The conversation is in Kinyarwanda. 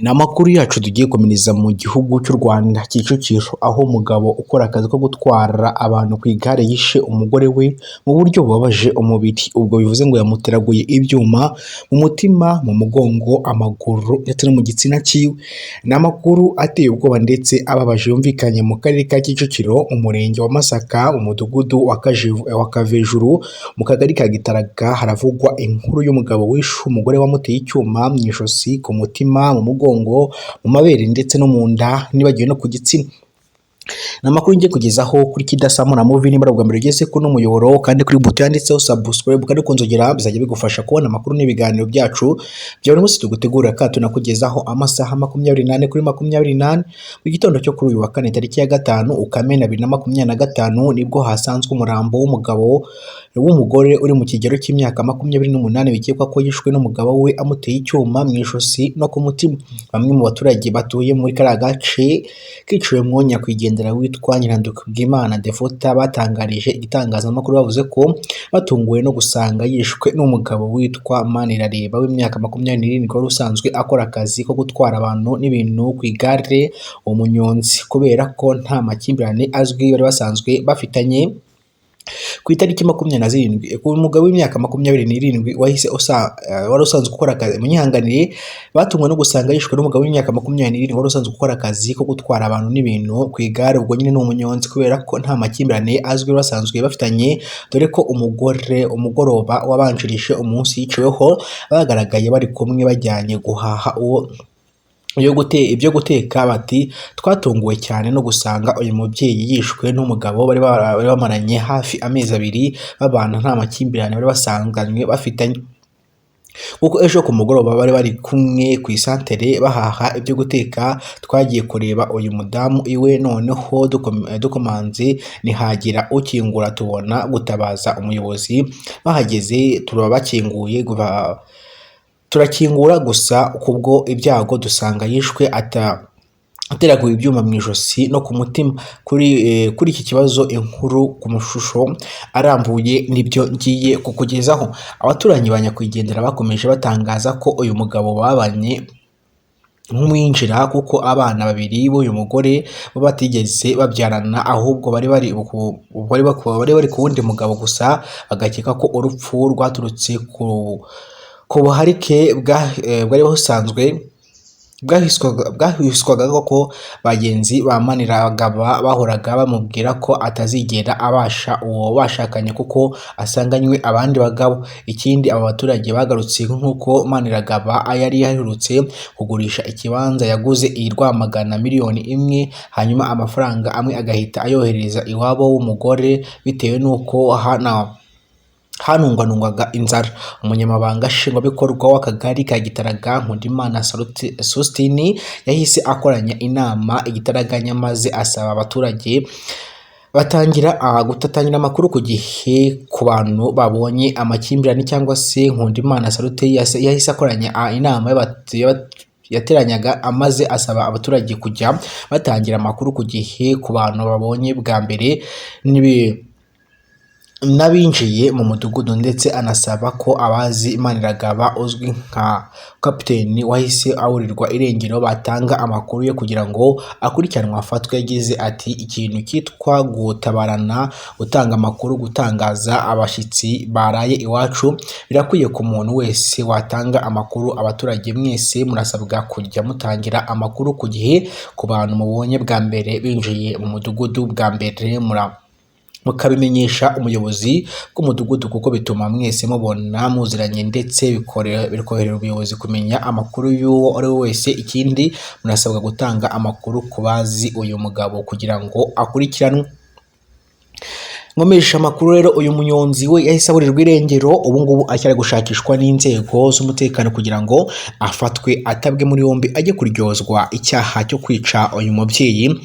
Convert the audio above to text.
Ni amakuru yacu tugiye komereza mu gihugu cy'u Rwanda Kicukiro, aho umugabo ukora akazi ko gutwara abantu ku igare yishe umugore we mu buryo bubabaje umubiri. Ubwo bivuze ngo yamuteraguye ibyuma mu mutima, mu mugongo, amaguru ndetse no mu gitsina cyiwe. Ni amakuru ateye ubwoba ndetse ababaje yumvikanye mu karere ka Kicukiro, umurenge wa Masaka, umudugudu wa Kavejuru, mu kagari ka Gitaraga. Haravugwa inkuru y'umugabo wishe umugore wamuteye icyuma mu ijosi, ku mutima, mu mugongo, mu mabere ndetse no mu nda, nibagiwe no ku gitsina. Ni amakuru ngiye kugezaho kuri Kidasamura Movie. Nimba bwa mbere ugeze kuno muyoboro kandi kuri buto yanditseho subscribe kandi kunzogera, bizajya bigufasha kubona amakuru n'ibiganiro byacu bya buri munsi tugutegurira kandi tunakugezaho amasaha 24 kuri 24. Mu gitondo cyo kuri uyu wa kane tariki ya 5 Ukamena 2025 nibwo hasanzwe umurambo w'umugore uri mu kigero cy'imyaka 28 bikekwa ko yishwe n'umugabo we amuteye icyuma mu ijosi no ku mutima. Bamwe mu baturage batuye muri kariya gace kiciwe mu nyakwigendera witwa Nyirandukubwimana Devota batangarije igitangazamakuru, bavuze ko batunguwe no gusanga yishwe n'umugabo witwa Manirareba w'imyaka 27 wari usanzwe akora akazi ko gutwara abantu n'ibintu ku igare, umunyonzi, kubera ko nta makimbirane azwi bari basanzwe bafitanye. Ku itariki 27 umugabo w'imyaka 27 wari usanzwe gukora akazi munyihanganire, batungwe no gusanga yishwe n'umugabo w'imyaka 27 wari usanzwe gukora akazi ko gutwara abantu n'ibintu ku igare. Ubwo nyine ni umunyonzi, kubera ko nta makimbirane azwi basanzwe bafitanye, dore ko umugoroba wabanjirije umunsi yiciweho bagaragaye bari kumwe bajyanye guhaha ibyo guteka. Bati twatunguwe cyane no gusanga uyu mubyeyi yishwe n'umugabo bari bamaranye hafi amezi 2 babana, nta makimbirane bari basanganywe bafitanye, kuko ejo ku mugoroba bari kumwe ku isantere bahaha ibyo guteka. Twagiye kureba uyu mudamu iwe, noneho dukomanze ntihagira ukingura, tubona gutabaza umuyobozi. Bahageze turabakinguye, turakingura gusa kubwo ibyago dusanga yishwe ateraguye ibyuma mu ijosi no ku mutima. Kuri iki kibazo inkuru ku mashusho arambuye nibyo ngiye kukugezaho. Abaturanyi ba nyakwigendera bakomeje batangaza ko uyu mugabo babanye nk'umwinjira, kuko abana 2 b'uyu mugore bo batigeze babyarana, ahubwo bari bari ku wundi mugabo gusa. Bagakeka ko urupfu rwaturutse ku buharike bwari busanzwe bwahiswaga ko bagenzi ba Maniragaba bahoraga bamubwira ko atazigera abasha uwo bashakanye kuko asanganywe abandi bagabo. Ikindi aba baturage bagarutse nk'uko Maniragaba yari yaherutse kugurisha ikibanza yaguze i Rwamagana miliyoni 1, hanyuma amafaranga amwe agahita ayohereza iwabo w'umugore bitewe n'uko hanungwanungwaga inzara. Umunyamabanga nshingwabikorwa w'akagari ka Gitaraga Nkundimana Sostini yahise akoranya inama igitaraganya, maze asaba abaturage batangira amakuru ku gihe ku bantu babonye amakimbirane cyangwa se. Nkundimana Salute yahise akoranya inama yateranyaga, amaze asaba abaturage kujya batangira amakuru ku gihe ku bantu babonye bwa mbere n'abinjiye mu mudugudu, ndetse anasaba ko abazi Maniragaba uzwi nka kapiteni wahise awurirwa irengero batanga amakuru yo kugira ngo akurikiranwe afatwe. Yagize ati ikintu cyitwa gutabarana, gutanga amakuru, gutangaza abashyitsi baraye iwacu birakwiye ku muntu wese watanga amakuru. Abaturage mwese murasabwa kujya mutangira amakuru ku gihe ku bantu mubonye bwa mbere binjiye mu mudugudu bwa mbere, mukabimenyesha umuyobozi w'umudugudu, kuko bituma mwese mubona muziranye ndetse bikoherera ubuyobozi kumenya amakuru y'uwo ari we wese. Ikindi murasabwa gutanga amakuru ku bazi uyu mugabo kugira ngo akurikiranwe. Nkomeje amakuru rero, uyu munyonzi we yahise aburirwa irengero, ubu ngubu acyari gushakishwa n'inzego z'umutekano kugira ngo afatwe atabwe muri yombi ajye kuryozwa icyaha cyo kwica uyu mubyeyi.